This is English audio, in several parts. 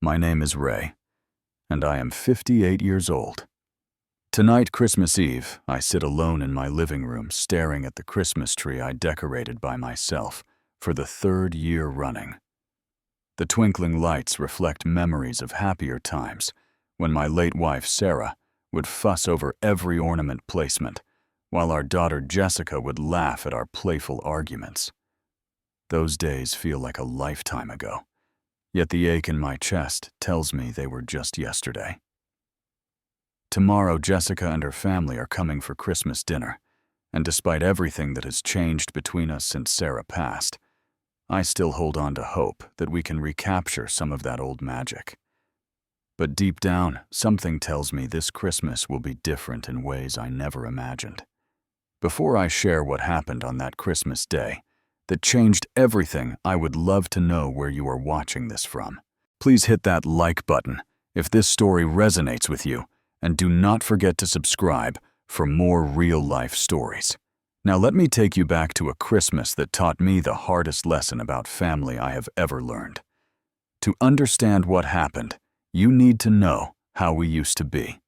My name is Ray, and I am 58 years old. Tonight, Christmas Eve, I sit alone in my living room staring at the Christmas tree I decorated by myself for the third year running. The twinkling lights reflect memories of happier times when my late wife, Sarah, would fuss over every ornament placement, while our daughter Jessica would laugh at our playful arguments. Those days feel like a lifetime ago, yet the ache in my chest tells me they were just yesterday. Tomorrow, Jessica and her family are coming for Christmas dinner, and despite everything that has changed between us since Sarah passed, I still hold on to hope that we can recapture some of that old magic. But deep down, something tells me this Christmas will be different in ways I never imagined. Before I share what happened on that Christmas day that changed everything, I would love to know where you are watching this from. Please hit that like button if this story resonates with you, and do not forget to subscribe for more real-life stories. Now let me take you back to a Christmas that taught me the hardest lesson about family I have ever learned. To understand what happened, you need to know how we used to be.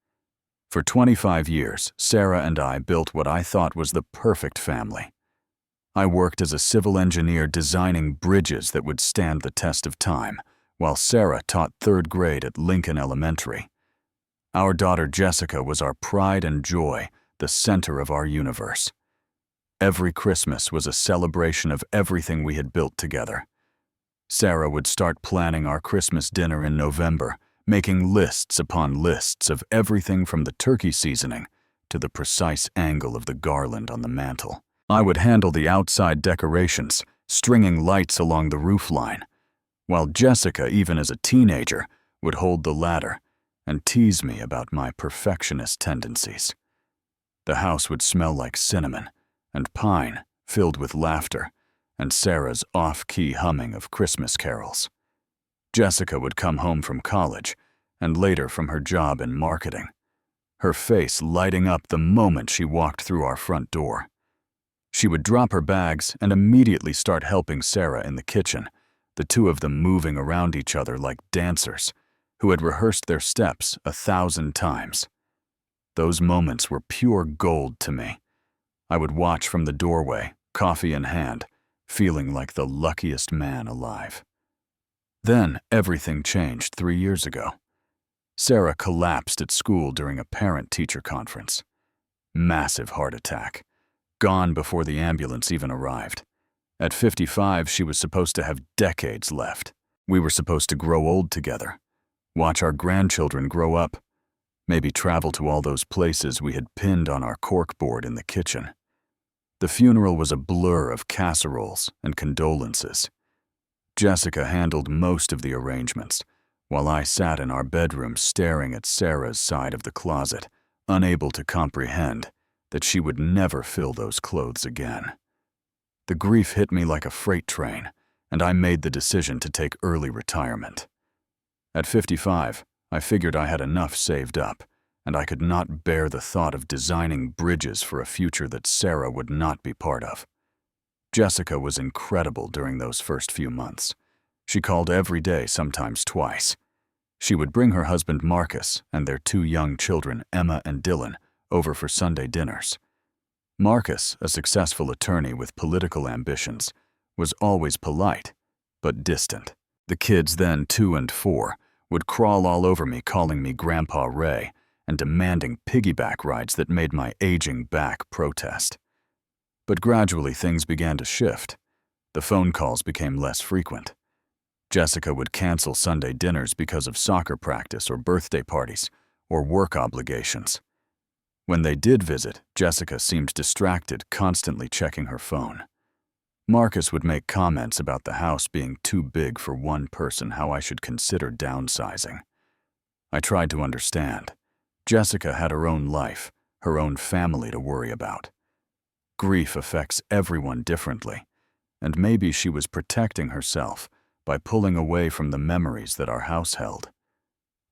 For 25 years, Sarah and I built what I thought was the perfect family. I worked as a civil engineer designing bridges that would stand the test of time, while Sarah taught third grade at Lincoln Elementary. Our daughter Jessica was our pride and joy, the center of our universe. Every Christmas was a celebration of everything we had built together. Sarah would start planning our Christmas dinner in November, making lists upon lists of everything from the turkey seasoning to the precise angle of the garland on the mantel. I would handle the outside decorations, stringing lights along the roofline, while Jessica, even as a teenager, would hold the ladder and tease me about my perfectionist tendencies. The house would smell like cinnamon and pine, filled with laughter, and Sarah's off-key humming of Christmas carols. Jessica would come home from college and later from her job in marketing, her face lighting up the moment she walked through our front door. She would drop her bags and immediately start helping Sarah in the kitchen, the two of them moving around each other like dancers who had rehearsed their steps 1,000 times. Those moments were pure gold to me. I would watch from the doorway, coffee in hand, feeling like the luckiest man alive. Then everything changed 3 years ago. Sarah collapsed at school during a parent-teacher conference. Massive heart attack. Gone before the ambulance even arrived. At 55, she was supposed to have decades left. We were supposed to grow old together, watch our grandchildren grow up, maybe travel to all those places we had pinned on our corkboard in the kitchen. The funeral was a blur of casseroles and condolences. Jessica handled most of the arrangements, while I sat in our bedroom staring at Sarah's side of the closet, unable to comprehend that she would never fill those clothes again. The grief hit me like a freight train, and I made the decision to take early retirement. At 55, I figured I had enough saved up, and I could not bear the thought of designing bridges for a future that Sarah would not be part of. Jessica was incredible during those first few months. She called every day, sometimes twice. She would bring her husband Marcus and their 2 young children, Emma and Dylan, over for Sunday dinners. Marcus, a successful attorney with political ambitions, was always polite, but distant. The kids, then 2 and 4, would crawl all over me calling me Grandpa Ray and demanding piggyback rides that made my aging back protest. But gradually things began to shift. The phone calls became less frequent. Jessica would cancel Sunday dinners because of soccer practice or birthday parties or work obligations. When they did visit, Jessica seemed distracted, constantly checking her phone. Marcus would make comments about the house being too big for one person, how I should consider downsizing. I tried to understand. Jessica had her own life, her own family to worry about. Grief affects everyone differently, and maybe she was protecting herself by pulling away from the memories that our house held.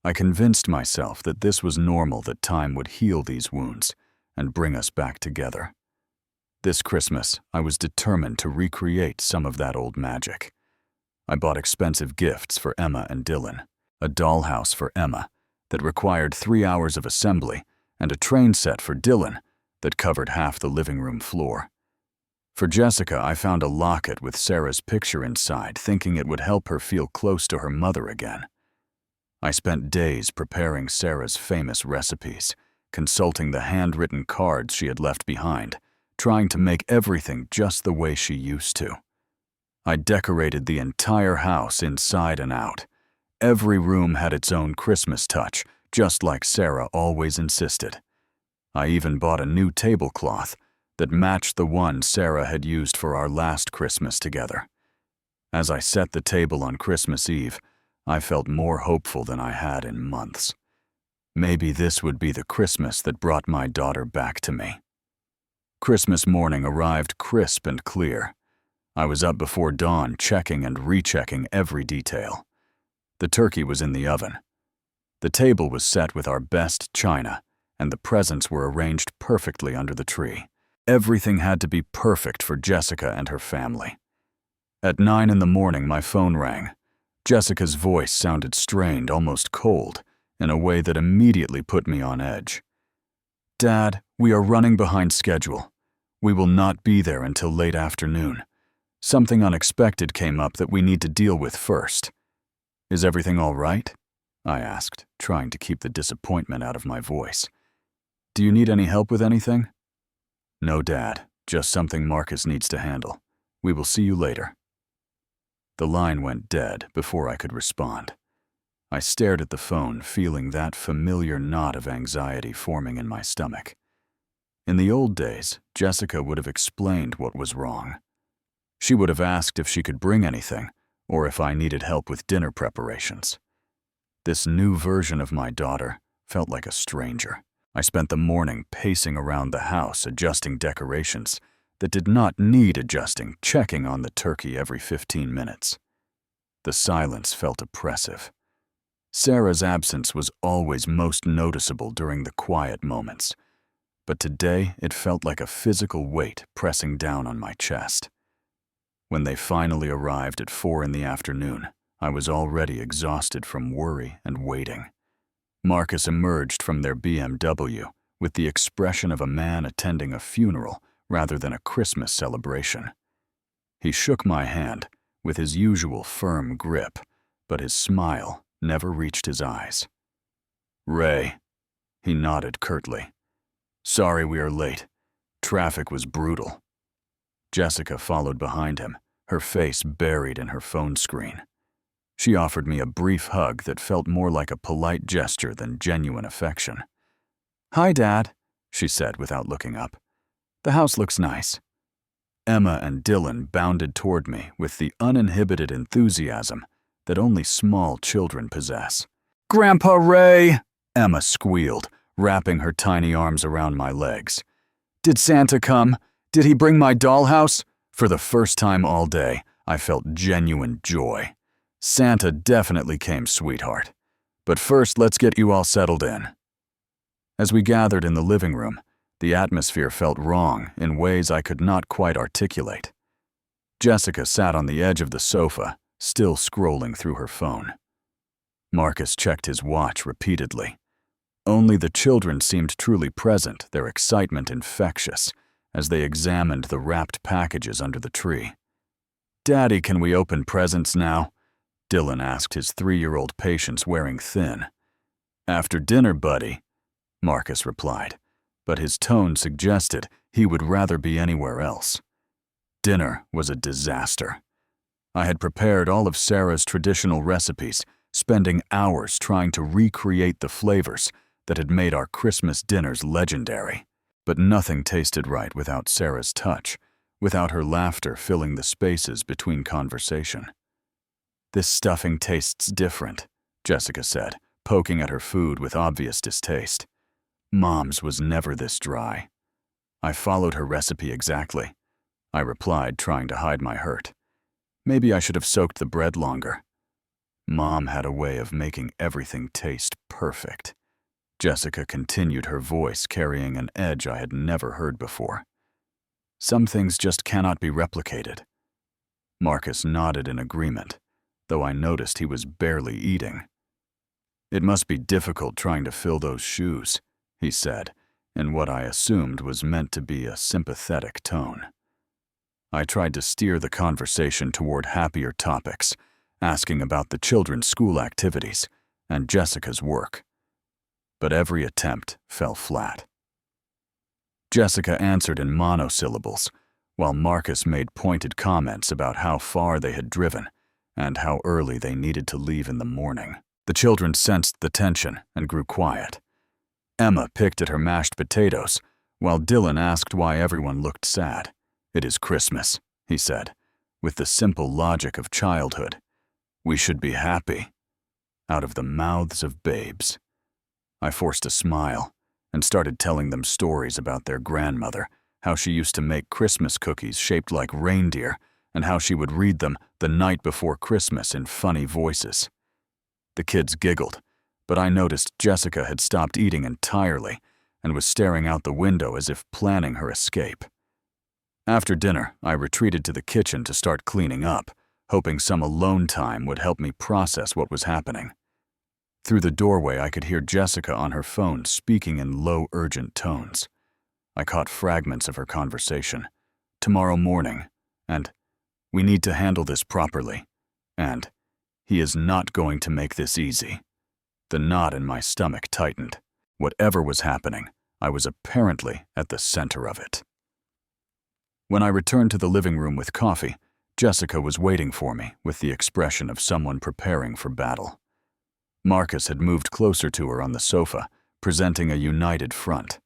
I convinced myself that this was normal, that time would heal these wounds and bring us back together. This Christmas, I was determined to recreate some of that old magic. I bought expensive gifts for Emma and Dylan. a dollhouse for Emma that required 3 hours of assembly, and a train set for Dylan that covered half the living room floor. For Jessica, I found a locket with Sarah's picture inside, thinking it would help her feel close to her mother again. I spent days preparing Sarah's famous recipes, consulting the handwritten cards she had left behind, trying to make everything just the way she used to. I decorated the entire house inside and out. Every room had its own Christmas touch, just like Sarah always insisted. I even bought a new tablecloth that matched the one Sarah had used for our last Christmas together. As I set the table on Christmas Eve, I felt more hopeful than I had in months. Maybe this would be the Christmas that brought my daughter back to me. Christmas morning arrived crisp and clear. I was up before dawn, checking and rechecking every detail. The turkey was in the oven. The table was set with our best china, and the presents were arranged perfectly under the tree. Everything had to be perfect for Jessica and her family. At 9 in the morning, my phone rang. Jessica's voice sounded strained, almost cold, in a way that immediately put me on edge. "Dad, we are running behind schedule. We will not be there until late afternoon. Something unexpected came up that we need to deal with first." "Is everything all right?" I asked, trying to keep the disappointment out of my voice. "Do you need any help with anything?" "No, Dad, just something Marcus needs to handle. We will see you later." The line went dead before I could respond. I stared at the phone, feeling that familiar knot of anxiety forming in my stomach. In the old days, Jessica would have explained what was wrong. She would have asked if she could bring anything, or if I needed help with dinner preparations. This new version of my daughter felt like a stranger. I spent the morning pacing around the house, adjusting decorations that did not need adjusting, checking on the turkey every 15 minutes. The silence felt oppressive. Sarah's absence was always most noticeable during the quiet moments, but today it felt like a physical weight pressing down on my chest. When they finally arrived at 4 in the afternoon, I was already exhausted from worry and waiting. Marcus emerged from their BMW with the expression of a man attending a funeral rather than a Christmas celebration. He shook my hand with his usual firm grip, but his smile never reached his eyes. "Ray," he nodded curtly. "Sorry we are late. Traffic was brutal." Jessica followed behind him, her face buried in her phone screen. She offered me a brief hug that felt more like a polite gesture than genuine affection. "Hi, Dad," she said without looking up. "The house looks nice." Emma and Dylan bounded toward me with the uninhibited enthusiasm that only small children possess. "Grandpa Ray!" Emma squealed, wrapping her tiny arms around my legs. "Did Santa come? Did he bring my dollhouse?" For the first time all day, I felt genuine joy. Santa definitely came, sweetheart. But first, let's get you all settled in. As we gathered in the living room, the atmosphere felt wrong in ways I could not quite articulate. Jessica sat on the edge of the sofa, still scrolling through her phone. Marcus checked his watch repeatedly. Only the children seemed truly present, their excitement infectious, as they examined the wrapped packages under the tree. "Daddy, can we open presents now?" Dylan asked, his 3-year-old patience wearing thin. "After dinner, buddy," Marcus replied, but his tone suggested he would rather be anywhere else. Dinner was a disaster. I had prepared all of Sarah's traditional recipes, spending hours trying to recreate the flavors that had made our Christmas dinners legendary. But nothing tasted right without Sarah's touch, without her laughter filling the spaces between conversation. "This stuffing tastes different," Jessica said, poking at her food with obvious distaste. "Mom's was never this dry." "I followed her recipe exactly," I replied, trying to hide my hurt. "Maybe I should have soaked the bread longer." "Mom had a way of making everything taste perfect." Jessica continued, her voice carrying an edge I had never heard before. "Some things just cannot be replicated." Marcus nodded in agreement, though I noticed he was barely eating. "It must be difficult trying to fill those shoes," he said, in what I assumed was meant to be a sympathetic tone. I tried to steer the conversation toward happier topics, asking about the children's school activities and Jessica's work. But every attempt fell flat. Jessica answered in monosyllables, while Marcus made pointed comments about how far they had driven and how early they needed to leave in the morning. The children sensed the tension and grew quiet. Emma picked at her mashed potatoes, while Dylan asked why everyone looked sad. "It is Christmas," he said, with the simple logic of childhood. "We should be happy." Out of the mouths of babes. I forced a smile and started telling them stories about their grandmother, how she used to make Christmas cookies shaped like reindeer, and how she would read them the night before Christmas in funny voices. The kids giggled, but I noticed Jessica had stopped eating entirely and was staring out the window as if planning her escape. After dinner, I retreated to the kitchen to start cleaning up, hoping some alone time would help me process what was happening. Through the doorway, I could hear Jessica on her phone speaking in low, urgent tones. I caught fragments of her conversation. "Tomorrow morning," and "We need to handle this properly," and "He is not going to make this easy." The knot in my stomach tightened. Whatever was happening, I was apparently at the center of it. When I returned to the living room with coffee, Jessica was waiting for me with the expression of someone preparing for battle. Marcus had moved closer to her on the sofa, presenting a united front.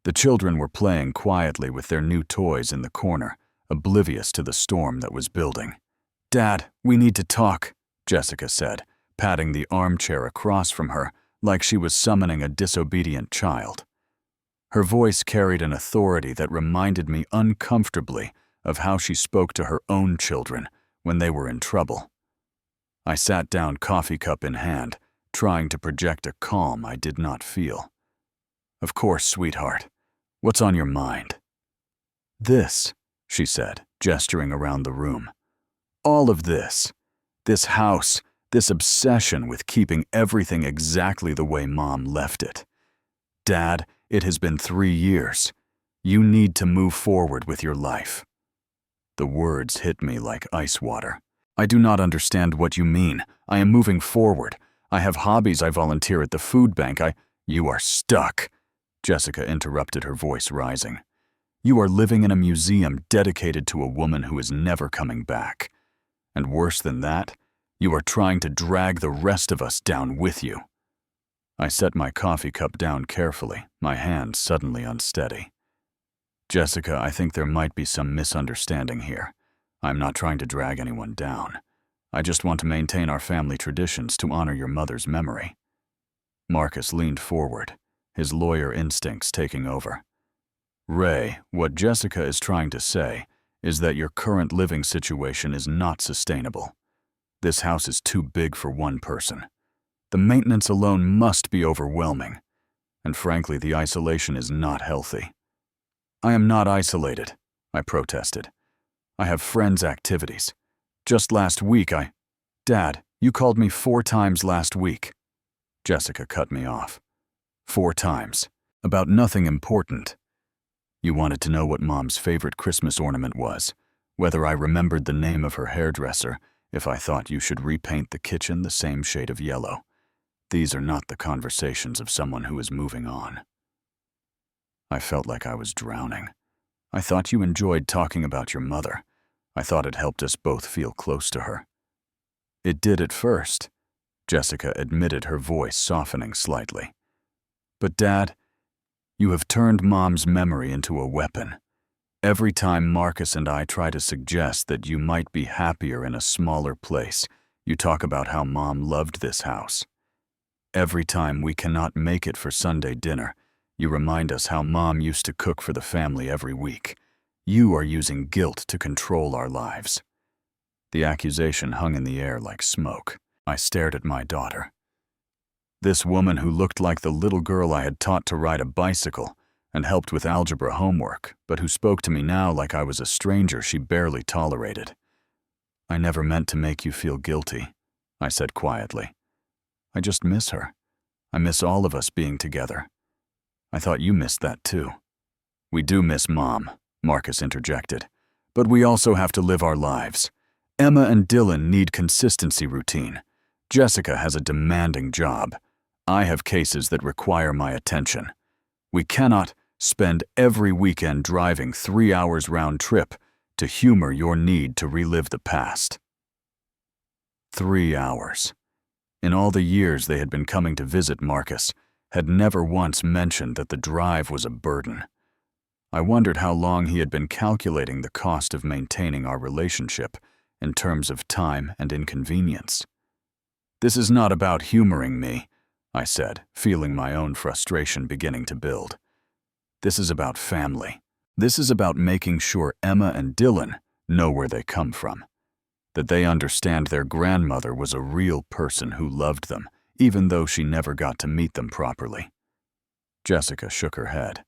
The children were playing quietly with their new toys in the corner, oblivious to the storm that was building. "Dad, we need to talk," Jessica said, patting the armchair across from her like she was summoning a disobedient child. Her voice carried an authority that reminded me uncomfortably of how she spoke to her own children when they were in trouble. I sat down, coffee cup in hand, trying to project a calm I did not feel. "Of course, sweetheart. What's on your mind?" "This," she said, gesturing around the room. "All of this. This house, this obsession with keeping everything exactly the way Mom left it. Dad, it has been 3 years. You need to move forward with your life." The words hit me like ice water. "I do not understand what you mean. I am moving forward. I have hobbies. I volunteer at the food bank. You are stuck," Jessica interrupted, her voice rising. "You are living in a museum dedicated to a woman who is never coming back. And worse than that, you are trying to drag the rest of us down with you." I set my coffee cup down carefully, my hand suddenly unsteady. "Jessica, I think there might be some misunderstanding here. I'm not trying to drag anyone down. I just want to maintain our family traditions to honor your mother's memory." Marcus leaned forward, his lawyer instincts taking over. "Ray, what Jessica is trying to say is that your current living situation is not sustainable. This house is too big for one person. The maintenance alone must be overwhelming, and frankly, the isolation is not healthy." "I am not isolated," I protested. "I have friends' activities. Just last week Dad, you called me 4 times last week." Jessica cut me off. 4 times. About nothing important. You wanted to know what Mom's favorite Christmas ornament was, whether I remembered the name of her hairdresser, if I thought you should repaint the kitchen the same shade of yellow. These are not the conversations of someone who is moving on. I felt like I was drowning. "I thought you enjoyed talking about your mother. I thought it helped us both feel close to her." "It did at first," Jessica admitted, her voice softening slightly. "But Dad, you have turned Mom's memory into a weapon. Every time Marcus and I try to suggest that you might be happier in a smaller place, you talk about how Mom loved this house. Every time we cannot make it for Sunday dinner, you remind us how Mom used to cook for the family every week. You are using guilt to control our lives." The accusation hung in the air like smoke. I stared at my daughter. This woman who looked like the little girl I had taught to ride a bicycle and helped with algebra homework, but who spoke to me now like I was a stranger she barely tolerated. "I never meant to make you feel guilty," I said quietly. I just miss her. I miss all of us being together. I thought you missed that too. We do miss Mom, Marcus interjected. But we also have to live our lives. Emma and Dylan need consistency routine. Jessica has a demanding job. I have cases that require my attention. We cannot spend every weekend driving 3 hours round trip to humor your need to relive the past. 3 hours. In all the years they had been coming to visit Marcus, had never once mentioned that the drive was a burden. I wondered how long he had been calculating the cost of maintaining our relationship in terms of time and inconvenience. This is not about humoring me, I said, feeling my own frustration beginning to build. This is about family. This is about making sure Emma and Dylan know where they come from, that they understand their grandmother was a real person who loved them, even though she never got to meet them properly. Jessica shook her head.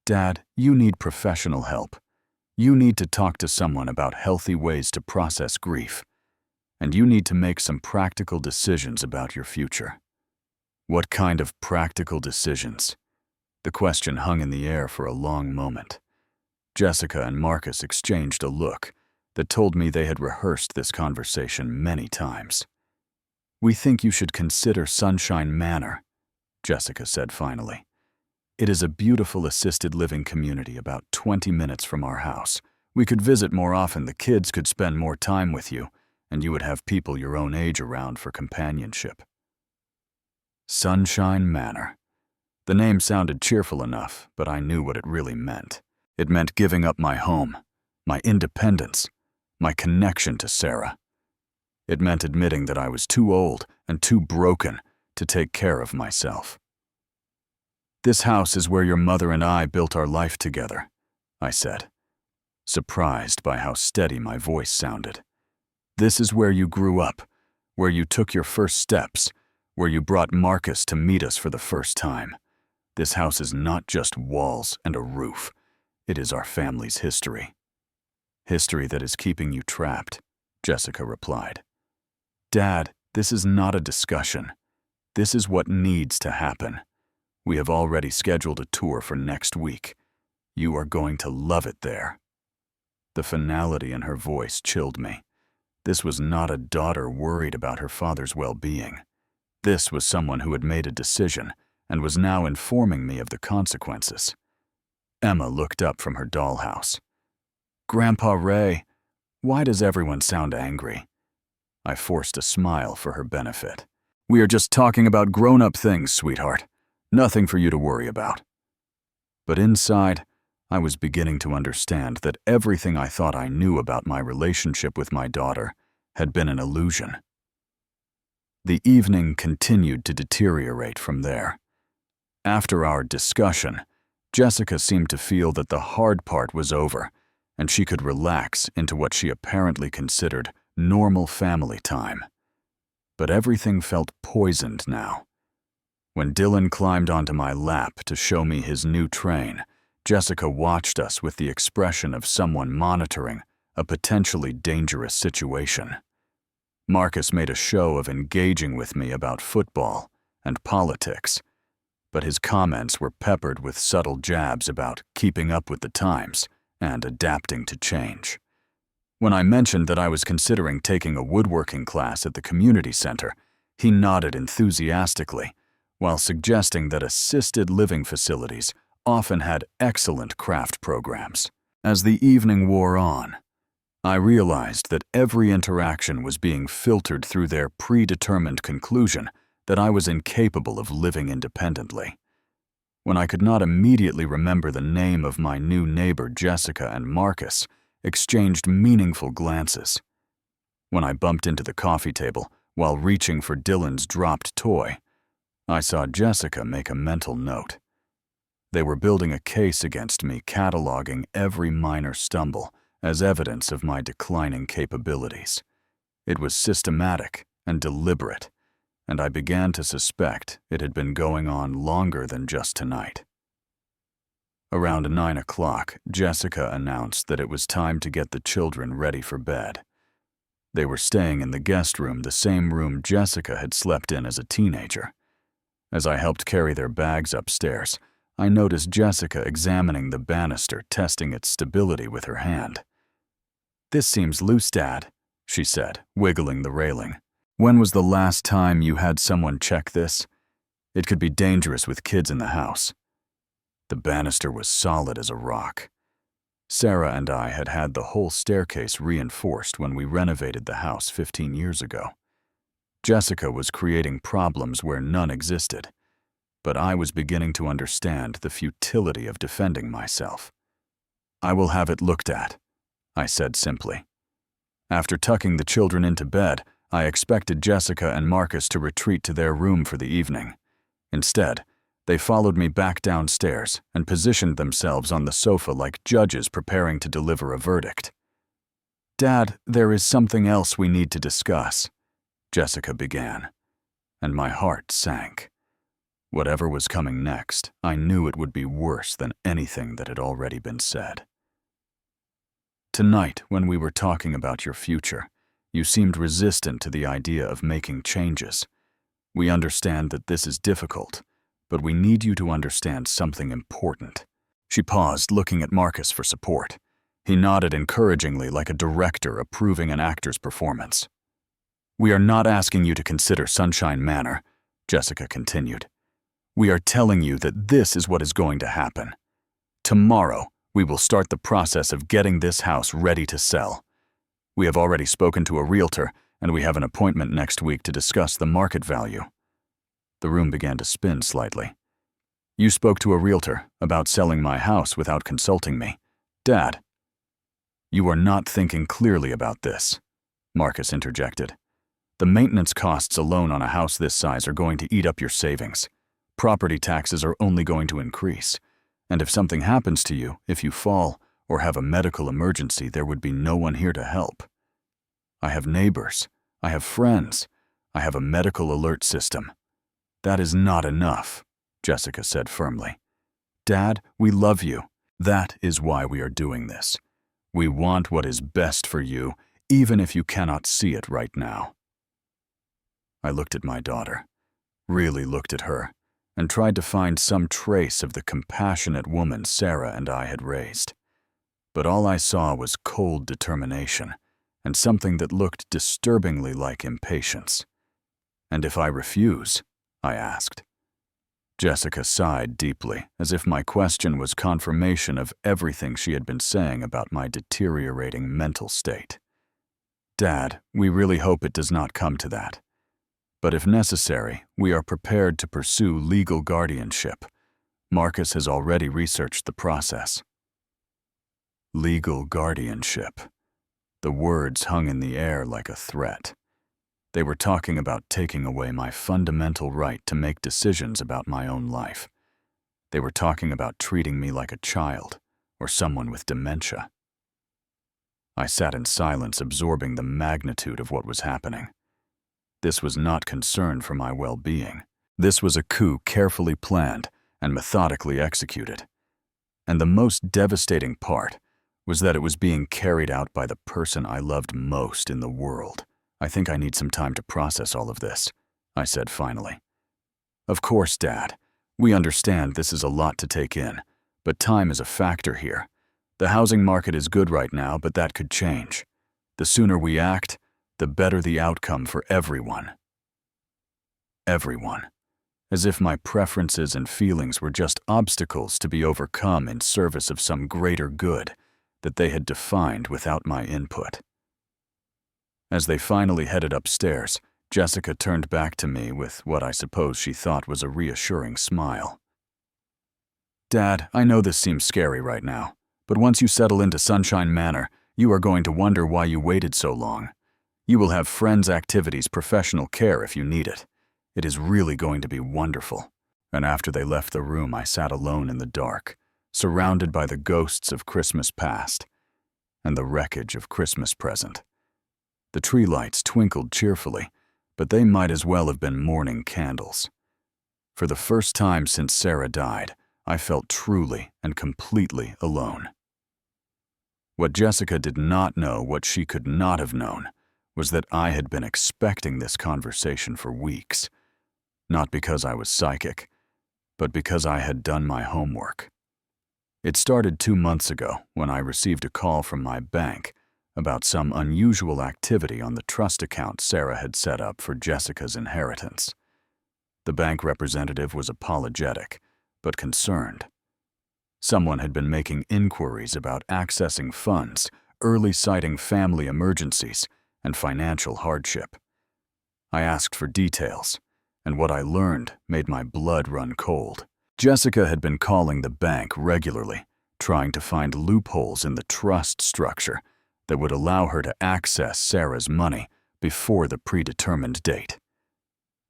Dad, you need professional help. You need to talk to someone about healthy ways to process grief. And you need to make some practical decisions about your future. What kind of practical decisions? The question hung in the air for a long moment. Jessica and Marcus exchanged a look that told me they had rehearsed this conversation many times. We think you should consider Sunshine Manor, Jessica said finally. It is a beautiful assisted living community about 20 minutes from our house. We could visit more often, the kids could spend more time with you, and you would have people your own age around for companionship. Sunshine Manor. The name sounded cheerful enough, but I knew what it really meant. It meant giving up my home, my independence, my connection to Sarah. It meant admitting that I was too old and too broken to take care of myself. This house is where your mother and I built our life together, I said, surprised by how steady my voice sounded. This is where you grew up, where you took your first steps, where you brought Marcus to meet us for the first time. This house is not just walls and a roof. It is our family's history. History that is keeping you trapped, Jessica replied. Dad, this is not a discussion. This is what needs to happen. We have already scheduled a tour for next week. You are going to love it there. The finality in her voice chilled me. This was not a daughter worried about her father's well-being. This was someone who had made a decision and was now informing me of the consequences. Emma looked up from her dollhouse. Grandpa Ray, why does everyone sound angry? I forced a smile for her benefit. We are just talking about grown-up things, sweetheart. Nothing for you to worry about. But inside, I was beginning to understand that everything I thought I knew about my relationship with my daughter had been an illusion. The evening continued to deteriorate from there. After our discussion, Jessica seemed to feel that the hard part was over, and she could relax into what she apparently considered normal family time. But everything felt poisoned now. When Dylan climbed onto my lap to show me his new train, Jessica watched us with the expression of someone monitoring a potentially dangerous situation. Marcus made a show of engaging with me about football and politics, but his comments were peppered with subtle jabs about keeping up with the times and adapting to change. When I mentioned that I was considering taking a woodworking class at the community center, he nodded enthusiastically, while suggesting that assisted living facilities often had excellent craft programs. As the evening wore on, I realized that every interaction was being filtered through their predetermined conclusion that I was incapable of living independently. When I could not immediately remember the name of my new neighbor, Jessica and Marcus exchanged meaningful glances. When I bumped into the coffee table while reaching for Dylan's dropped toy, I saw Jessica make a mental note. They were building a case against me, cataloging every minor stumble as evidence of my declining capabilities. It was systematic and deliberate, and I began to suspect it had been going on longer than just tonight. Around 9 o'clock, Jessica announced that it was time to get the children ready for bed. They were staying in the guest room, the same room Jessica had slept in as a teenager. As I helped carry their bags upstairs, I noticed Jessica examining the banister, testing its stability with her hand. "This seems loose, Dad," she said, wiggling the railing. "When was the last time you had someone check this? It could be dangerous with kids in the house." The banister was solid as a rock. Sarah and I had had the whole staircase reinforced when we renovated the house 15 years ago. Jessica was creating problems where none existed, but I was beginning to understand the futility of defending myself. "I will have it looked at," I said simply. After tucking the children into bed, I expected Jessica and Marcus to retreat to their room for the evening. Instead, they followed me back downstairs and positioned themselves on the sofa like judges preparing to deliver a verdict. "Dad, there is something else we need to discuss," Jessica began, and my heart sank. Whatever was coming next, I knew it would be worse than anything that had already been said. "Tonight, when we were talking about your future, you seemed resistant to the idea of making changes. We understand that this is difficult, but we need you to understand something important." She paused, looking at Marcus for support. He nodded encouragingly like a director approving an actor's performance. "We are not asking you to consider Sunshine Manor," Jessica continued. "We are telling you that this is what is going to happen. Tomorrow, we will start the process of getting this house ready to sell. We have already spoken to a realtor, and we have an appointment next week to discuss the market value." The room began to spin slightly. "You spoke to a realtor about selling my house without consulting me. Dad." "You are not thinking clearly about this," Marcus interjected. "The maintenance costs alone on a house this size are going to eat up your savings. Property taxes are only going to increase. And if something happens to you, if you fall or have a medical emergency, there would be no one here to help. I have neighbors. I have friends. I have a medical alert system." "That is not enough," Jessica said firmly. "Dad, we love you. That is why we are doing this. We want what is best for you, even if you cannot see it right now." I looked at my daughter, really looked at her, and tried to find some trace of the compassionate woman Sarah and I had raised. But all I saw was cold determination and something that looked disturbingly like impatience. "And if I refuse?" I asked. Jessica sighed deeply, as if my question was confirmation of everything she had been saying about my deteriorating mental state. "Dad, we really hope it does not come to that. But if necessary, we are prepared to pursue legal guardianship. Marcus has already researched the process." Legal guardianship. The words hung in the air like a threat. They were talking about taking away my fundamental right to make decisions about my own life. They were talking about treating me like a child or someone with dementia. I sat in silence, absorbing the magnitude of what was happening. This was not concern for my well-being. This was a coup carefully planned and methodically executed. And the most devastating part was that it was being carried out by the person I loved most in the world. "I think I need some time to process all of this," I said finally. "Of course, Dad. We understand this is a lot to take in, but time is a factor here. The housing market is good right now, but that could change. The sooner we act, the better the outcome for everyone." Everyone. As if my preferences and feelings were just obstacles to be overcome in service of some greater good that they had defined without my input. As they finally headed upstairs, Jessica turned back to me with what I suppose she thought was a reassuring smile. "Dad, I know this seems scary right now, but once you settle into Sunshine Manor, you are going to wonder why you waited so long. You will have friends, activities, professional care if you need it. It is really going to be wonderful." And after they left the room, I sat alone in the dark, surrounded by the ghosts of Christmas past and the wreckage of Christmas present. The tree lights twinkled cheerfully, but they might as well have been morning candles. For the first time since Sarah died, I felt truly and completely alone. What Jessica did not know, what she could not have known, was that I had been expecting this conversation for weeks, not because I was psychic, but because I had done my homework. It started 2 months ago when I received a call from my bank about some unusual activity on the trust account Sarah had set up for Jessica's inheritance. The bank representative was apologetic, but concerned. Someone had been making inquiries about accessing funds, early citing family emergencies, and financial hardship. I asked for details, and what I learned made my blood run cold. Jessica had been calling the bank regularly, trying to find loopholes in the trust structure that would allow her to access Sarah's money before the predetermined date.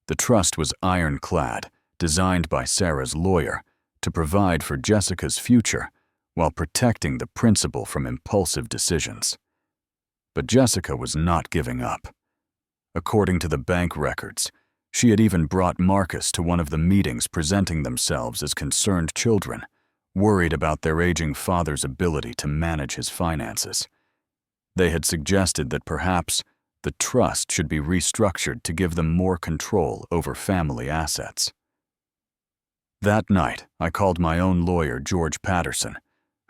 The trust was ironclad, designed by Sarah's lawyer to provide for Jessica's future while protecting the principal from impulsive decisions. But Jessica was not giving up. According to the bank records, she had even brought Marcus to one of the meetings presenting themselves as concerned children, worried about their aging father's ability to manage his finances. They had suggested that perhaps the trust should be restructured to give them more control over family assets. That night, I called my own lawyer, George Patterson,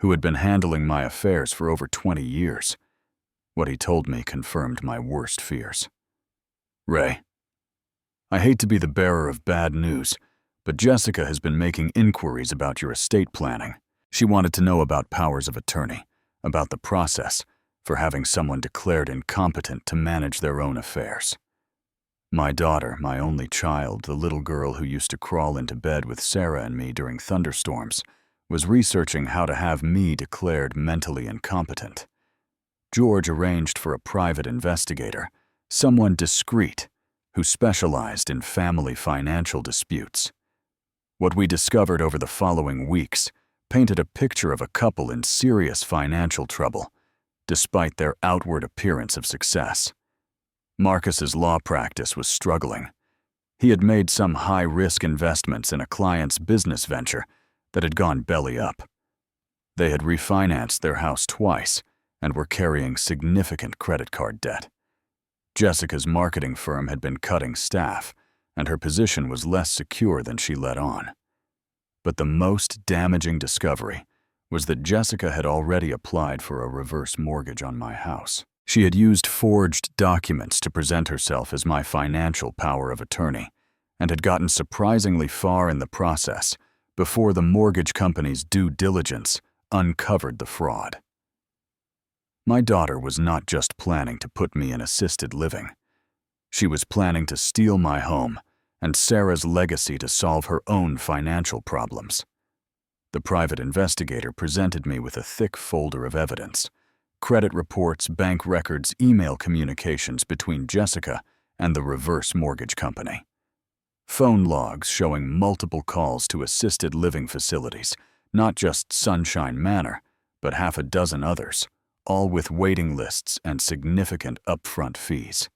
who had been handling my affairs for over 20 years. What he told me confirmed my worst fears. "Ray, I hate to be the bearer of bad news, but Jessica has been making inquiries about your estate planning. She wanted to know about powers of attorney, about the process for having someone declared incompetent to manage their own affairs. My daughter, my only child, the little girl who used to crawl into bed with Sarah and me during thunderstorms, was researching how to have me declared mentally incompetent. George arranged for a private investigator, someone discreet, who specialized in family financial disputes. What we discovered over the following weeks painted a picture of a couple in serious financial trouble, despite their outward appearance of success. Marcus's law practice was struggling. He had made some high-risk investments in a client's business venture that had gone belly up. They had refinanced their house twice and were carrying significant credit card debt. Jessica's marketing firm had been cutting staff, and her position was less secure than she let on. But the most damaging discovery was that Jessica had already applied for a reverse mortgage on my house. She had used forged documents to present herself as my financial power of attorney, and had gotten surprisingly far in the process before the mortgage company's due diligence uncovered the fraud. My daughter was not just planning to put me in assisted living. She was planning to steal my home and Sarah's legacy to solve her own financial problems. The private investigator presented me with a thick folder of evidence: credit reports, bank records, email communications between Jessica and the reverse mortgage company. Phone logs showing multiple calls to assisted living facilities, not just Sunshine Manor, but half a dozen others, all with waiting lists and significant upfront fees.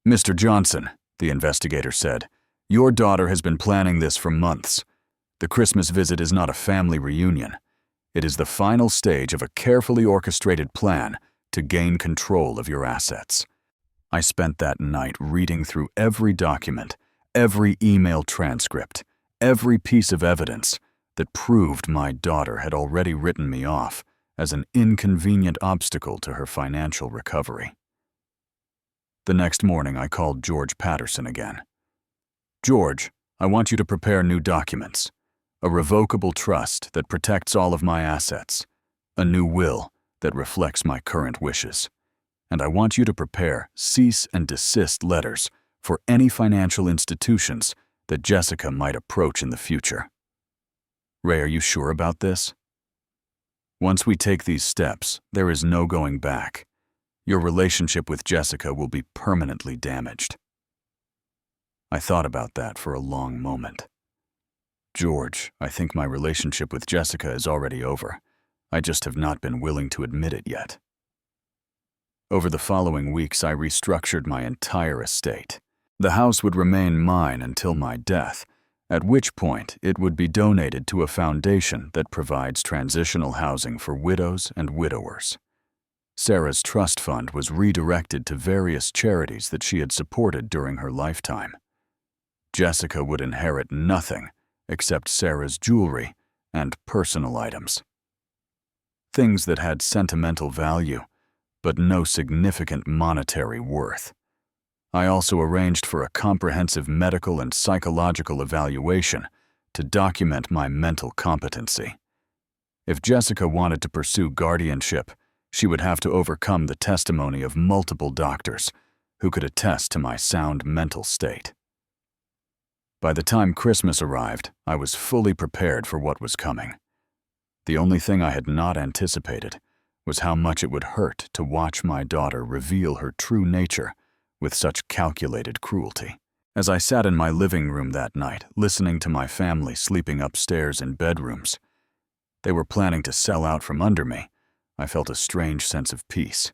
"Mr. Johnson," the investigator said, "your daughter has been planning this for months. The Christmas visit is not a family reunion. It is the final stage of a carefully orchestrated plan to gain control of your assets." I spent that night reading through every document, every email transcript, every piece of evidence that proved my daughter had already written me off as an inconvenient obstacle to her financial recovery. The next morning, I called George Patterson again. "George, I want you to prepare new documents. A revocable trust that protects all of my assets, a new will that reflects my current wishes, and I want you to prepare cease and desist letters for any financial institutions that Jessica might approach in the future." "Ray, are you sure about this?" "Once we take these steps, there is no going back. Your relationship with Jessica will be permanently damaged." I thought about that for a long moment. "George, I think my relationship with Jessica is already over. I just have not been willing to admit it yet." Over the following weeks, I restructured my entire estate. The house would remain mine until my death, at which point it would be donated to a foundation that provides transitional housing for widows and widowers. Sarah's trust fund was redirected to various charities that she had supported during her lifetime. Jessica would inherit nothing except Sarah's jewelry and personal items. Things that had sentimental value, but no significant monetary worth. I also arranged for a comprehensive medical and psychological evaluation to document my mental competency. If Jessica wanted to pursue guardianship, she would have to overcome the testimony of multiple doctors who could attest to my sound mental state. By the time Christmas arrived, I was fully prepared for what was coming. The only thing I had not anticipated was how much it would hurt to watch my daughter reveal her true nature with such calculated cruelty. As I sat in my living room that night, listening to my family sleeping upstairs in bedrooms, they were planning to sell out from under me, I felt a strange sense of peace.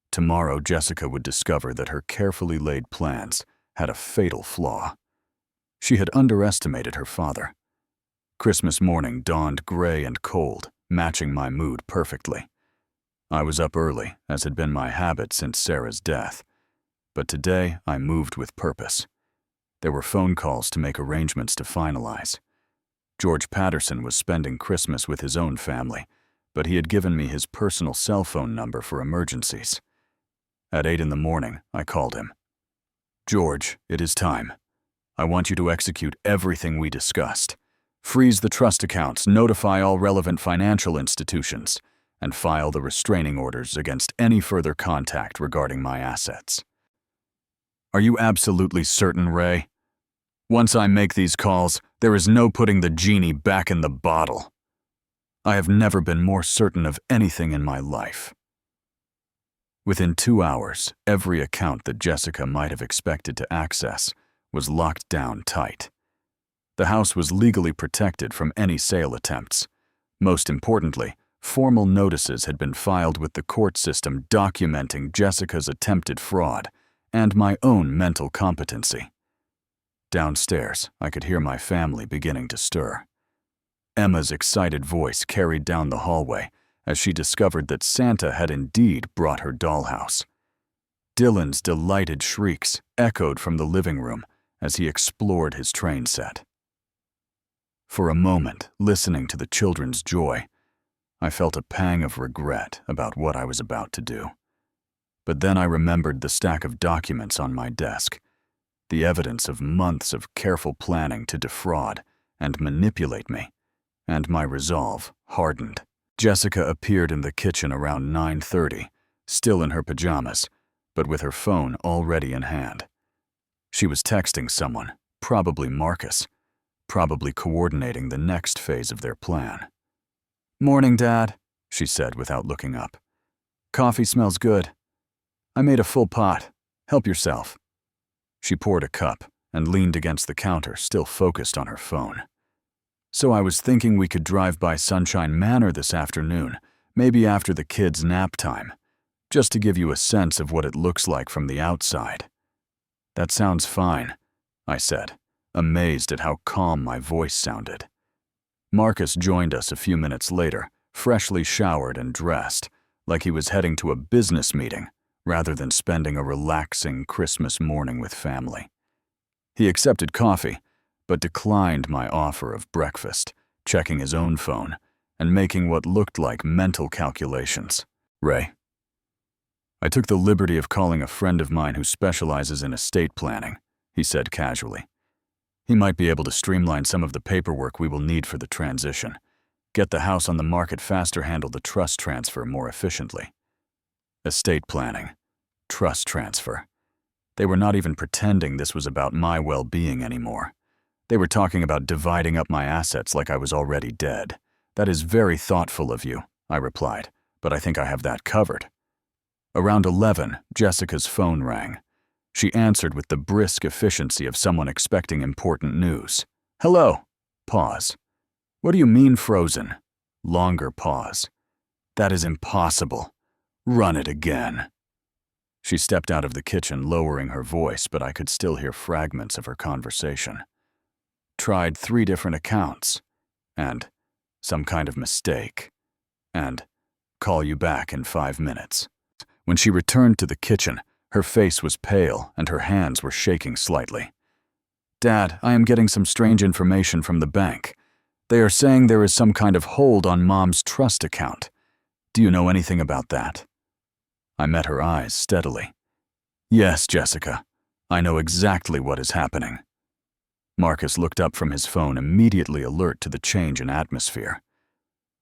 Tomorrow, Jessica would discover that her carefully laid plans had a fatal flaw. She had underestimated her father. Christmas morning dawned gray and cold, matching my mood perfectly. I was up early, as had been my habit since Sarah's death. But today, I moved with purpose. There were phone calls to make arrangements to finalize. George Patterson was spending Christmas with his own family, but he had given me his personal cell phone number for emergencies. At 8 in the morning, I called him. "George, it is time. I want you to execute everything we discussed. Freeze the trust accounts, notify all relevant financial institutions, and file the restraining orders against any further contact regarding my assets." "Are you absolutely certain, Ray? Once I make these calls, there is no putting the genie back in the bottle. I have never been more certain of anything in my life." Within 2 hours, every account that Jessica might have expected to access was locked down tight. The house was legally protected from any sale attempts. Most importantly, formal notices had been filed with the court system documenting Jessica's attempted fraud and my own mental competency. Downstairs, I could hear my family beginning to stir. Emma's excited voice carried down the hallway as she discovered that Santa had indeed brought her dollhouse. Dylan's delighted shrieks echoed from the living room as he explored his train set. For a moment, listening to the children's joy, I felt a pang of regret about what I was about to do. But then I remembered the stack of documents on my desk, the evidence of months of careful planning to defraud and manipulate me, and my resolve hardened. Jessica appeared in the kitchen around 9:30, still in her pajamas, but with her phone already in hand. She was texting someone, probably Marcus, probably coordinating the next phase of their plan. "Morning, Dad," she said without looking up. "Coffee smells good. I made a full pot. Help yourself." She poured a cup and leaned against the counter, still focused on her phone. "So I was thinking we could drive by Sunshine Manor this afternoon, maybe after the kids' nap time, just to give you a sense of what it looks like from the outside." "That sounds fine," I said, amazed at how calm my voice sounded. Marcus joined us a few minutes later, freshly showered and dressed, like he was heading to a business meeting rather than spending a relaxing Christmas morning with family. He accepted coffee, but declined my offer of breakfast, checking his own phone and making what looked like mental calculations. "Ray, I took the liberty of calling a friend of mine who specializes in estate planning," he said casually. "He might be able to streamline some of the paperwork we will need for the transition, get the house on the market faster, handle the trust transfer more efficiently." Estate planning, trust transfer. They were not even pretending this was about my well-being anymore. They were talking about dividing up my assets like I was already dead. "That is very thoughtful of you," I replied, "but I think I have that covered." Around 11, Jessica's phone rang. She answered with the brisk efficiency of someone expecting important news. "Hello." Pause. "What do you mean frozen?" Longer pause. "That is impossible. Run it again." She stepped out of the kitchen, lowering her voice, but I could still hear fragments of her conversation. "Tried 3 different accounts. And some kind of mistake. And call you back in 5 minutes. When she returned to the kitchen, her face was pale and her hands were shaking slightly. Dad, I am getting some strange information from the bank. They are saying there is some kind of hold on Mom's trust account. Do you know anything about that? I met her eyes steadily. Yes, Jessica. I know exactly what is happening. Marcus looked up from his phone, immediately alert to the change in atmosphere.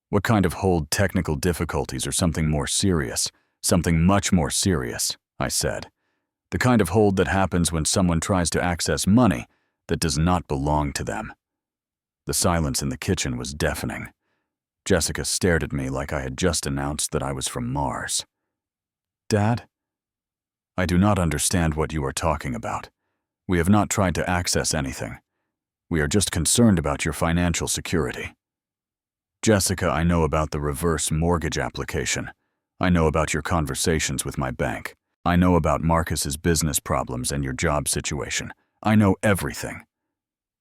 What kind of hold? Technical difficulties or something more serious? Something much more serious, I said. The kind of hold that happens when someone tries to access money that does not belong to them. The silence in the kitchen was deafening. Jessica stared at me like I had just announced that I was from Mars. Dad? I do not understand what you are talking about. We have not tried to access anything. We are just concerned about your financial security. Jessica, I know about the reverse mortgage application. I know about your conversations with my bank. I know about Marcus's business problems and your job situation. I know everything.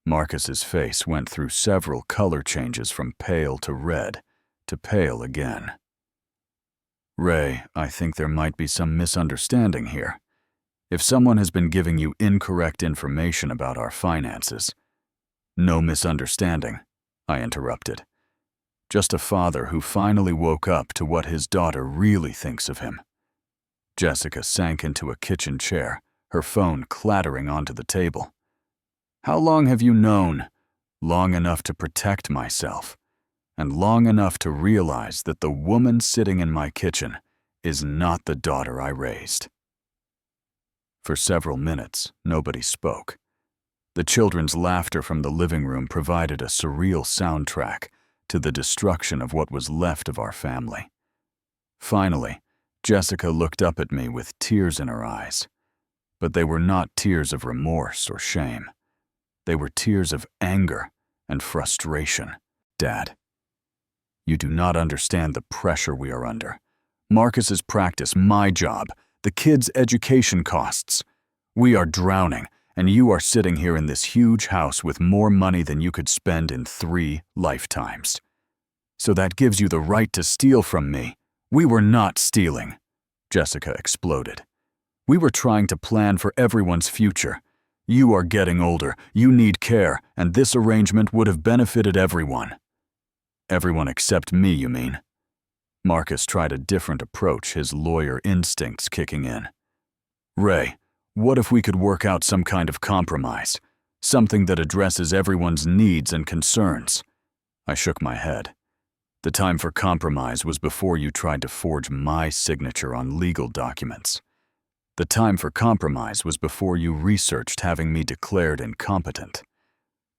Marcus's face went through several color changes from pale to red to pale again. Ray, I think there might be some misunderstanding here. If someone has been giving you incorrect information about our finances— No misunderstanding, I interrupted. Just a father who finally woke up to what his daughter really thinks of him. Jessica sank into a kitchen chair, her phone clattering onto the table. How long have you known? Long enough to protect myself, and long enough to realize that the woman sitting in my kitchen is not the daughter I raised. For several minutes, nobody spoke. The children's laughter from the living room provided a surreal soundtrack to the destruction of what was left of our family. Finally, Jessica looked up at me with tears in her eyes. But they were not tears of remorse or shame. They were tears of anger and frustration. Dad, you do not understand the pressure we are under. Marcus's practice, my job, the kids' education costs. We are drowning, and you are sitting here in this huge house with more money than you could spend in 3 lifetimes. So that gives you the right to steal from me. We were not stealing, Jessica exploded. We were trying to plan for everyone's future. You are getting older, you need care, and this arrangement would have benefited everyone. Everyone except me, you mean? Marcus tried a different approach, his lawyer instincts kicking in. Ray, what if we could work out some kind of compromise? Something that addresses everyone's needs and concerns? I shook my head. The time for compromise was before you tried to forge my signature on legal documents. The time for compromise was before you researched having me declared incompetent.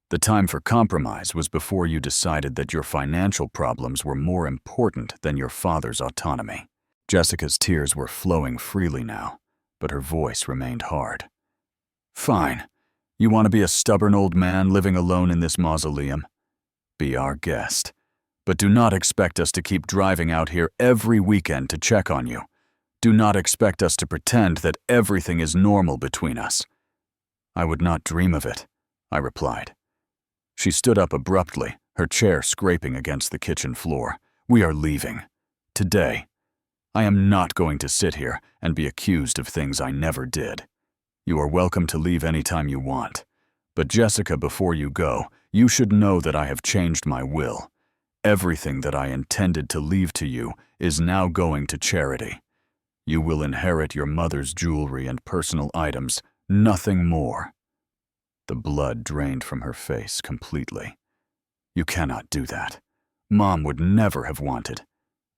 The time for compromise was before you decided that your financial problems were more important than your father's autonomy. Jessica's tears were flowing freely now, but her voice remained hard. Fine. You want to be a stubborn old man living alone in this mausoleum? Be our guest. But do not expect us to keep driving out here every weekend to check on you. Do not expect us to pretend that everything is normal between us. I would not dream of it, I replied. She stood up abruptly, her chair scraping against the kitchen floor. We are leaving. Today. I am not going to sit here and be accused of things I never did. You are welcome to leave anytime you want. But Jessica, before you go, you should know that I have changed my will. Everything that I intended to leave to you is now going to charity. You will inherit your mother's jewelry and personal items, nothing more. The blood drained from her face completely. You cannot do that. Mom would never have wanted.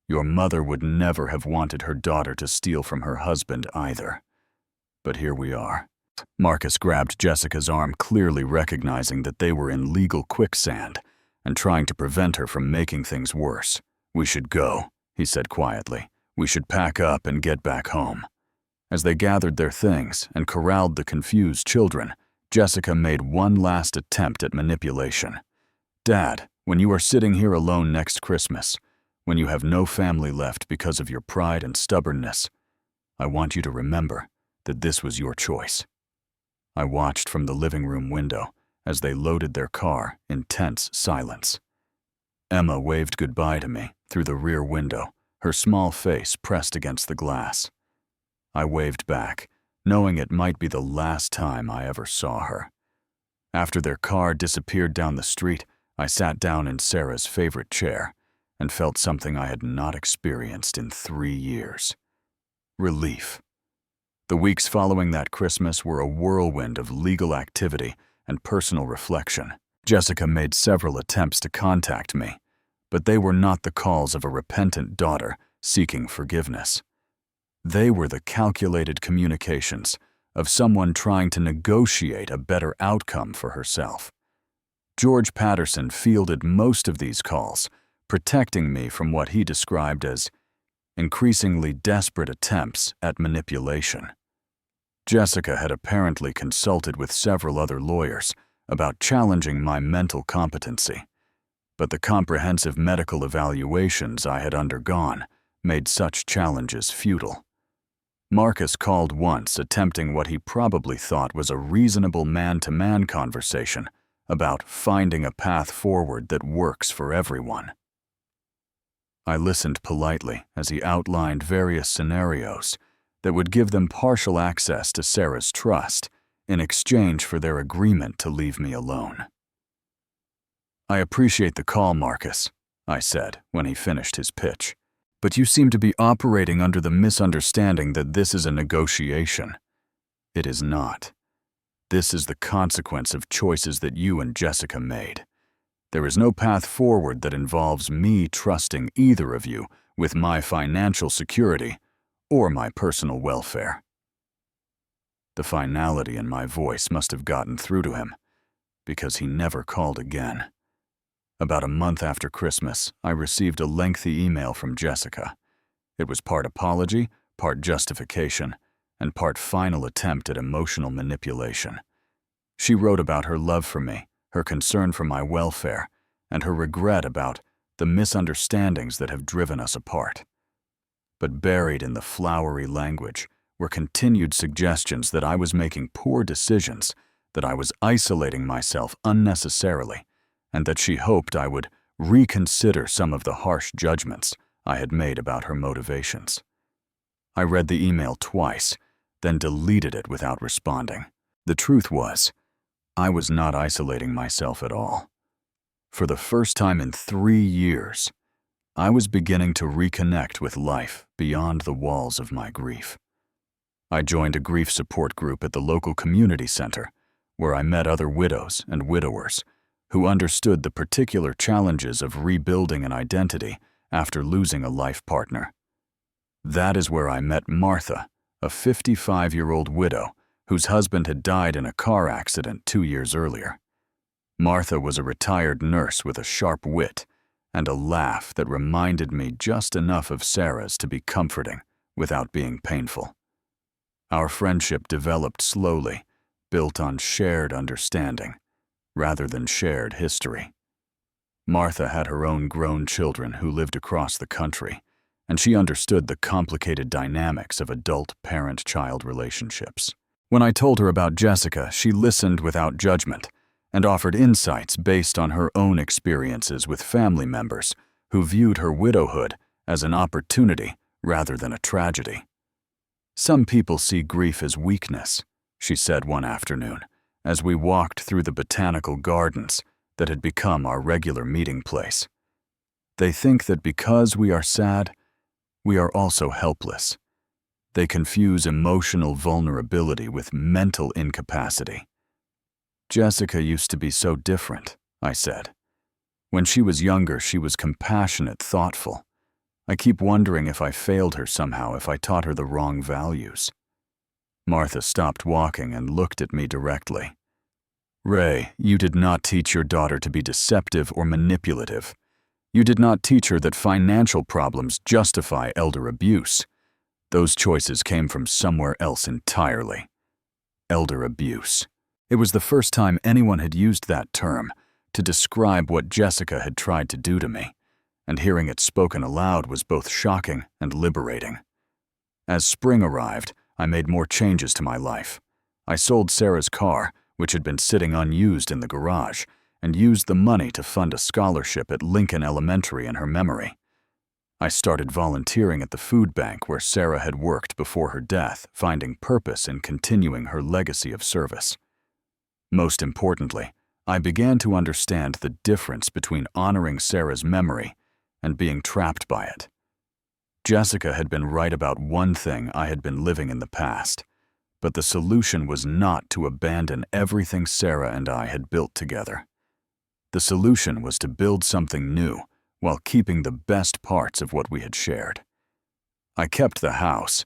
Your mother would never have wanted her daughter to steal from her husband either. But here we are. Marcus grabbed Jessica's arm, clearly recognizing that they were in legal quicksand and trying to prevent her from making things worse. We should go, he said quietly. We should pack up and get back home. As they gathered their things and corralled the confused children, Jessica made one last attempt at manipulation. Dad, when you are sitting here alone next Christmas, when you have no family left because of your pride and stubbornness, I want you to remember that this was your choice. I watched from the living room window as they loaded their car in tense silence. Emma waved goodbye to me through the rear window, her small face pressed against the glass. I waved back, knowing it might be the last time I ever saw her. After their car disappeared down the street, I sat down in Sarah's favorite chair and felt something I had not experienced in 3 years. Relief. The weeks following that Christmas were a whirlwind of legal activity and personal reflection. Jessica made several attempts to contact me, but they were not the calls of a repentant daughter seeking forgiveness. They were the calculated communications of someone trying to negotiate a better outcome for herself. George Patterson fielded most of these calls, protecting me from what he described as increasingly desperate attempts at manipulation. Jessica had apparently consulted with several other lawyers about challenging my mental competency, but the comprehensive medical evaluations I had undergone made such challenges futile. Marcus called once, attempting what he probably thought was a reasonable man-to-man conversation about finding a path forward that works for everyone. I listened politely as he outlined various scenarios that would give them partial access to Sarah's trust in exchange for their agreement to leave me alone. "I appreciate the call, Marcus," I said when he finished his pitch, "but you seem to be operating under the misunderstanding that this is a negotiation. It is not. This is the consequence of choices that you and Jessica made. There is no path forward that involves me trusting either of you with my financial security or my personal welfare." The finality in my voice must have gotten through to him, because he never called again. About a month after Christmas, I received a lengthy email from Jessica. It was part apology, part justification, and part final attempt at emotional manipulation. She wrote about her love for me, her concern for my welfare, and her regret about the misunderstandings that have driven us apart. But buried in the flowery language were continued suggestions that I was making poor decisions, that I was isolating myself unnecessarily, and that she hoped I would reconsider some of the harsh judgments I had made about her motivations. I read the email twice, then deleted it without responding. The truth was, I was not isolating myself at all. For the first time in 3 years, I was beginning to reconnect with life beyond the walls of my grief. I joined a grief support group at the local community center, where I met other widows and widowers who understood the particular challenges of rebuilding an identity after losing a life partner. That is where I met Martha, a 55-year-old widow whose husband had died in a car accident 2 years earlier. Martha was a retired nurse with a sharp wit and a laugh that reminded me just enough of Sarah's to be comforting without being painful. Our friendship developed slowly, built on shared understanding rather than shared history. Martha had her own grown children who lived across the country, and she understood the complicated dynamics of adult parent-child relationships. When I told her about Jessica, she listened without judgment and offered insights based on her own experiences with family members who viewed her widowhood as an opportunity rather than a tragedy. "Some people see grief as weakness," she said one afternoon, as we walked through the botanical gardens that had become our regular meeting place. "They think that because we are sad, we are also helpless. They confuse emotional vulnerability with mental incapacity." "Jessica used to be so different," I said. "When she was younger, she was compassionate, thoughtful. I keep wondering if I failed her somehow, if I taught her the wrong values." Martha stopped walking and looked at me directly. "Ray, you did not teach your daughter to be deceptive or manipulative. You did not teach her that financial problems justify elder abuse. Those choices came from somewhere else entirely." Elder abuse. It was the first time anyone had used that term to describe what Jessica had tried to do to me, and hearing it spoken aloud was both shocking and liberating. As spring arrived, I made more changes to my life. I sold Sarah's car, which had been sitting unused in the garage, and used the money to fund a scholarship at Lincoln Elementary in her memory. I started volunteering at the food bank where Sarah had worked before her death, finding purpose in continuing her legacy of service. Most importantly, I began to understand the difference between honoring Sarah's memory and being trapped by it. Jessica had been right about one thing I had been living in the past, but the solution was not to abandon everything Sarah and I had built together. The solution was to build something new while keeping the best parts of what we had shared. I kept the house,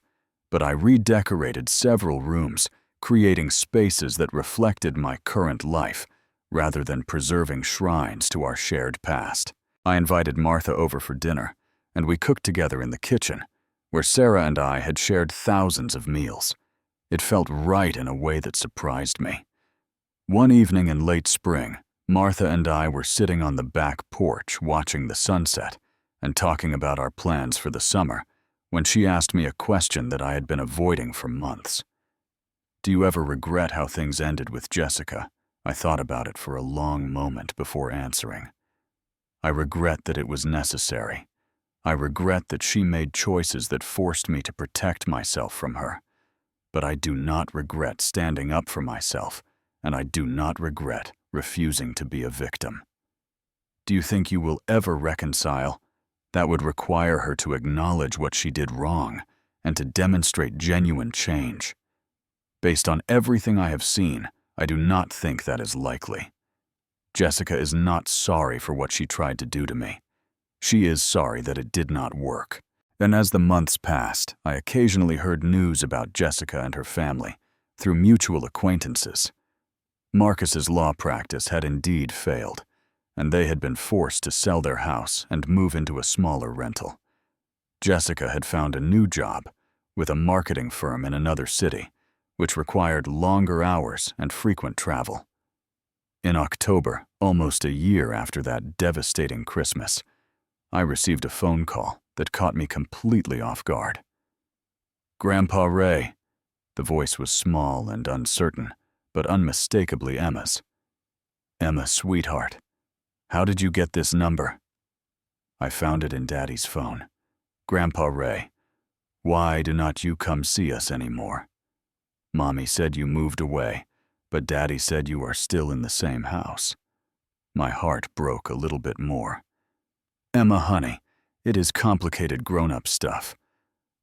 but I redecorated several rooms, creating spaces that reflected my current life rather than preserving shrines to our shared past. I invited Martha over for dinner, and we cooked together in the kitchen, where Sarah and I had shared thousands of meals. It felt right in a way that surprised me. One evening in late spring, Martha and I were sitting on the back porch watching the sunset and talking about our plans for the summer when she asked me a question that I had been avoiding for months. "Do you ever regret how things ended with Jessica?" I thought about it for a long moment before answering. I regret that it was necessary. I regret that she made choices that forced me to protect myself from her. But I do not regret standing up for myself, and I do not regret refusing to be a victim. Do you think you will ever reconcile? That would require her to acknowledge what she did wrong and to demonstrate genuine change. Based on everything I have seen, I do not think that is likely. Jessica is not sorry for what she tried to do to me. She is sorry that it did not work. And as the months passed, I occasionally heard news about Jessica and her family through mutual acquaintances. Marcus's law practice had indeed failed, and they had been forced to sell their house and move into a smaller rental. Jessica had found a new job with a marketing firm in another city, which required longer hours and frequent travel. In October, almost a year after that devastating Christmas, I received a phone call that caught me completely off guard. "Grandpa Ray." The voice was small and uncertain, but unmistakably Emma's. "Emma, sweetheart, how did you get this number?" "I found it in Daddy's phone. Grandpa Ray, why do not you come see us anymore? Mommy said you moved away, but Daddy said you are still in the same house." My heart broke a little bit more. "Emma, honey, it is complicated grown-up stuff,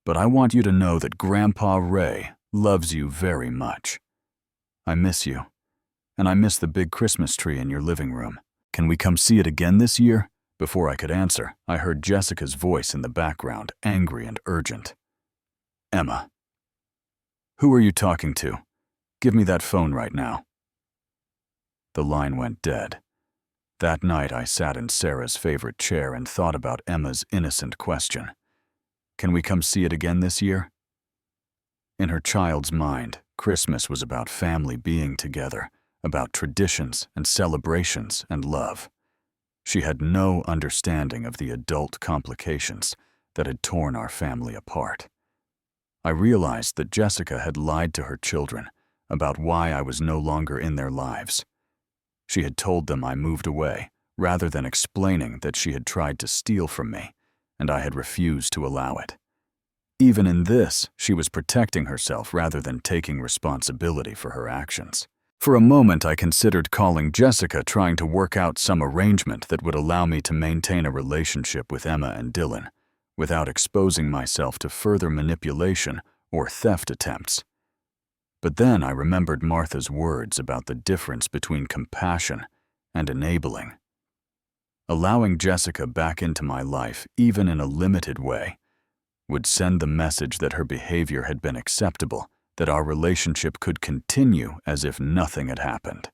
but I want you to know that Grandpa Ray loves you very much. I miss you, and I miss the big Christmas tree in your living room. Can we come see it again this year?" Before I could answer, I heard Jessica's voice in the background, angry and urgent. "Emma, who are you talking to? Give me that phone right now." The line went dead. That night I sat in Sarah's favorite chair and thought about Emma's innocent question. "Can we come see it again this year?" In her child's mind, Christmas was about family being together, about traditions and celebrations and love. She had no understanding of the adult complications that had torn our family apart. I realized that Jessica had lied to her children about why I was no longer in their lives. She had told them I moved away, rather than explaining that she had tried to steal from me, and I had refused to allow it. Even in this, she was protecting herself rather than taking responsibility for her actions. For a moment, I considered calling Jessica, trying to work out some arrangement that would allow me to maintain a relationship with Emma and Dylan, without exposing myself to further manipulation or theft attempts. But then I remembered Martha's words about the difference between compassion and enabling. Allowing Jessica back into my life, even in a limited way, would send the message that her behavior had been acceptable, that our relationship could continue as if nothing had happened.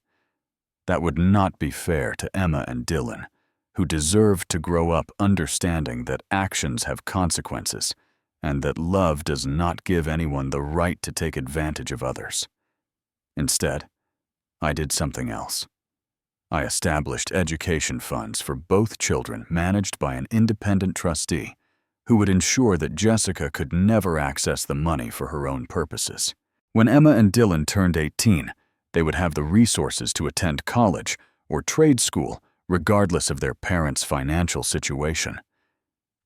That would not be fair to Emma and Dylan, who deserved to grow up understanding that actions have consequences and that love does not give anyone the right to take advantage of others. Instead, I did something else. I established education funds for both children managed by an independent trustee who would ensure that Jessica could never access the money for her own purposes. When Emma and Dylan turned 18, they would have the resources to attend college or trade school regardless of their parents' financial situation.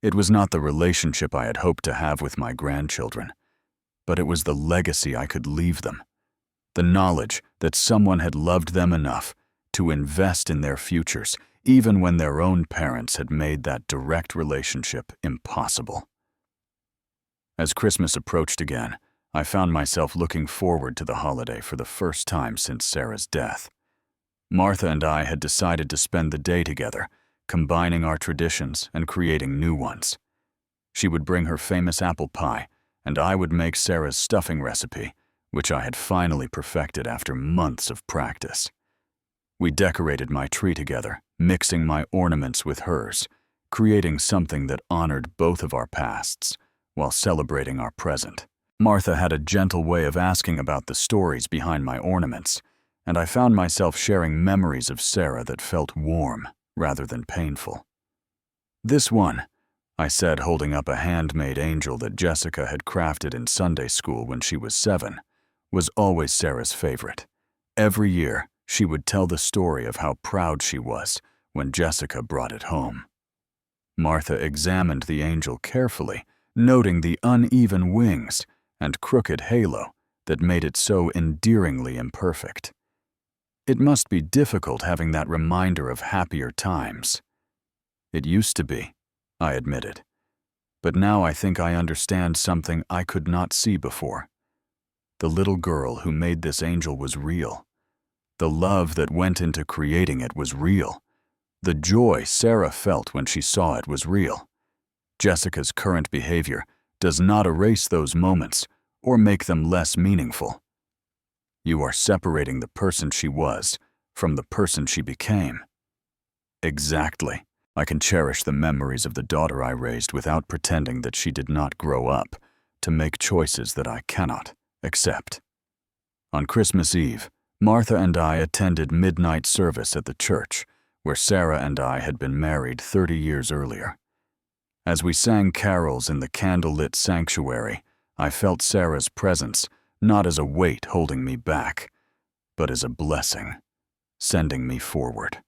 It was not the relationship I had hoped to have with my grandchildren, but it was the legacy I could leave them. The knowledge that someone had loved them enough to invest in their futures, even when their own parents had made that direct relationship impossible. As Christmas approached again, I found myself looking forward to the holiday for the first time since Sarah's death. Martha and I had decided to spend the day together, combining our traditions and creating new ones. She would bring her famous apple pie, and I would make Sarah's stuffing recipe, which I had finally perfected after months of practice. We decorated my tree together, mixing my ornaments with hers, creating something that honored both of our pasts while celebrating our present. Martha had a gentle way of asking about the stories behind my ornaments, and I found myself sharing memories of Sarah that felt warm rather than painful. "This one," I said, holding up a handmade angel that Jessica had crafted in Sunday school when she was 7, was always Sarah's favorite. Every year, she would tell the story of how proud she was when Jessica brought it home. Martha examined the angel carefully, noting the uneven wings and crooked halo that made it so endearingly imperfect. It must be difficult having that reminder of happier times. "It used to be," I admitted. "But now I think I understand something I could not see before. The little girl who made this angel was real. The love that went into creating it was real. The joy Sarah felt when she saw it was real. Jessica's current behavior does not erase those moments or make them less meaningful. You are separating the person she was from the person she became." Exactly. I can cherish the memories of the daughter I raised without pretending that she did not grow up to make choices that I cannot accept. On Christmas Eve, Martha and I attended midnight service at the church where Sarah and I had been married 30 years earlier. As we sang carols in the candlelit sanctuary, I felt Sarah's presence not as a weight holding me back, but as a blessing, sending me forward.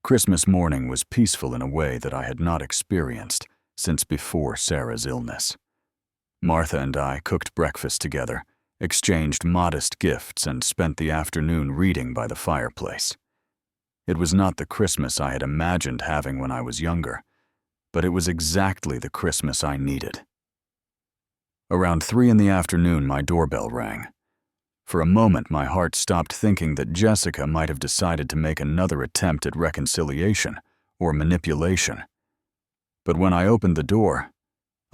Christmas morning was peaceful in a way that I had not experienced since before Sarah's illness. Martha and I cooked breakfast together, exchanged modest gifts, and spent the afternoon reading by the fireplace. It was not the Christmas I had imagined having when I was younger, but it was exactly the Christmas I needed. Around 3 in the afternoon, my doorbell rang. For a moment, my heart stopped thinking that Jessica might have decided to make another attempt at reconciliation or manipulation. But when I opened the door,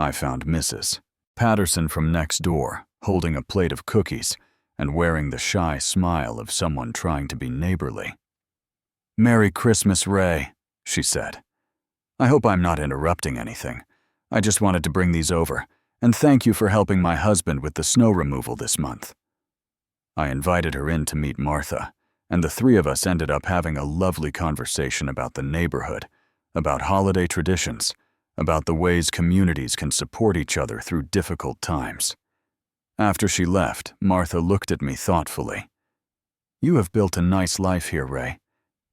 I found Mrs. Patterson from next door, holding a plate of cookies and wearing the shy smile of someone trying to be neighborly. "Merry Christmas, Ray," she said. "I hope I'm not interrupting anything. I just wanted to bring these over, and thank you for helping my husband with the snow removal this month." I invited her in to meet Martha, and the three of us ended up having a lovely conversation about the neighborhood, about holiday traditions, about the ways communities can support each other through difficult times. After she left, Martha looked at me thoughtfully. "You have built a nice life here, Ray.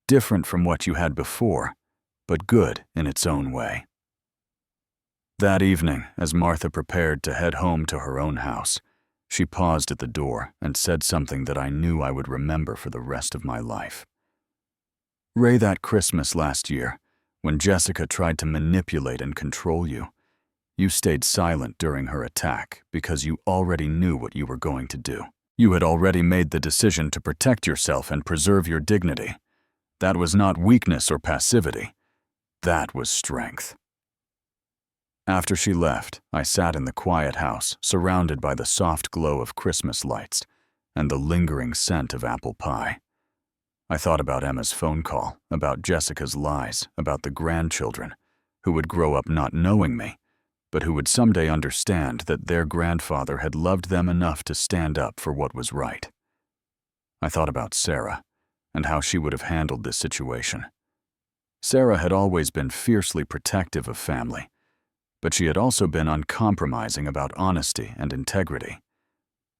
Different from what you had before, but good in its own way." That evening, as Martha prepared to head home to her own house, she paused at the door and said something that I knew I would remember for the rest of my life. "Ray, that Christmas last year, when Jessica tried to manipulate and control you, you stayed silent during her attack because you already knew what you were going to do. You had already made the decision to protect yourself and preserve your dignity. That was not weakness or passivity. That was strength." After she left, I sat in the quiet house, surrounded by the soft glow of Christmas lights and the lingering scent of apple pie. I thought about Emma's phone call, about Jessica's lies, about the grandchildren, who would grow up not knowing me, but who would someday understand that their grandfather had loved them enough to stand up for what was right. I thought about Sarah, and how she would have handled this situation. Sarah had always been fiercely protective of family, but she had also been uncompromising about honesty and integrity.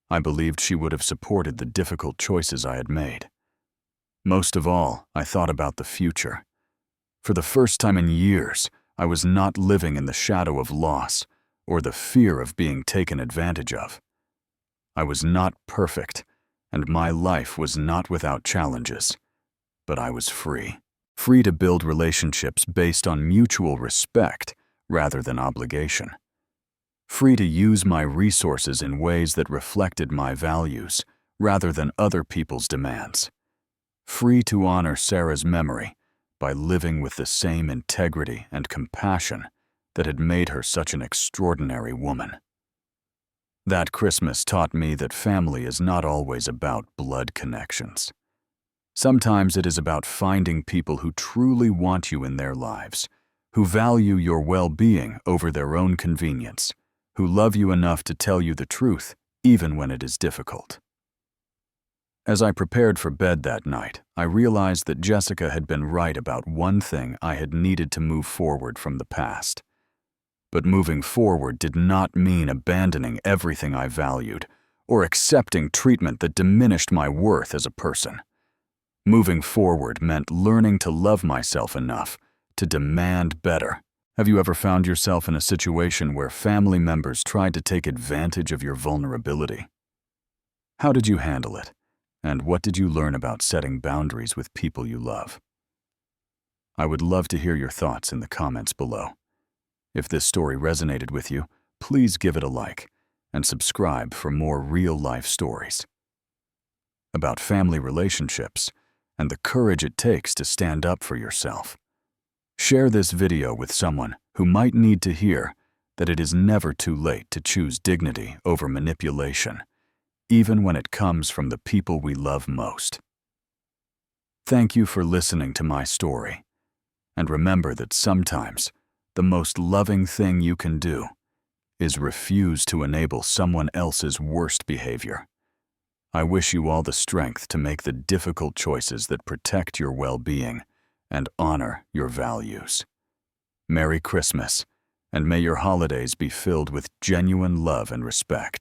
I believed she would have supported the difficult choices I had made. Most of all, I thought about the future. For the first time in years, I was not living in the shadow of loss or the fear of being taken advantage of. I was not perfect, and my life was not without challenges, but I was free. Free to build relationships based on mutual respect rather than obligation. Free to use my resources in ways that reflected my values rather than other people's demands. Free to honor Sarah's memory by living with the same integrity and compassion that had made her such an extraordinary woman. That Christmas taught me that family is not always about blood connections. Sometimes it is about finding people who truly want you in their lives, who value your well-being over their own convenience, who love you enough to tell you the truth even when it is difficult. As I prepared for bed that night, I realized that Jessica had been right about one thing I had needed to move forward from the past. But moving forward did not mean abandoning everything I valued or accepting treatment that diminished my worth as a person. Moving forward meant learning to love myself enough to demand better. Have you ever found yourself in a situation where family members tried to take advantage of your vulnerability? How did you handle it? And what did you learn about setting boundaries with people you love? I would love to hear your thoughts in the comments below. If this story resonated with you, please give it a like and subscribe for more real-life stories about family relationships and the courage it takes to stand up for yourself. Share this video with someone who might need to hear that it is never too late to choose dignity over manipulation, even when it comes from the people we love most. Thank you for listening to my story, and remember that sometimes the most loving thing you can do is refuse to enable someone else's worst behavior. I wish you all the strength to make the difficult choices that protect your well-being and honor your values. Merry Christmas, and may your holidays be filled with genuine love and respect.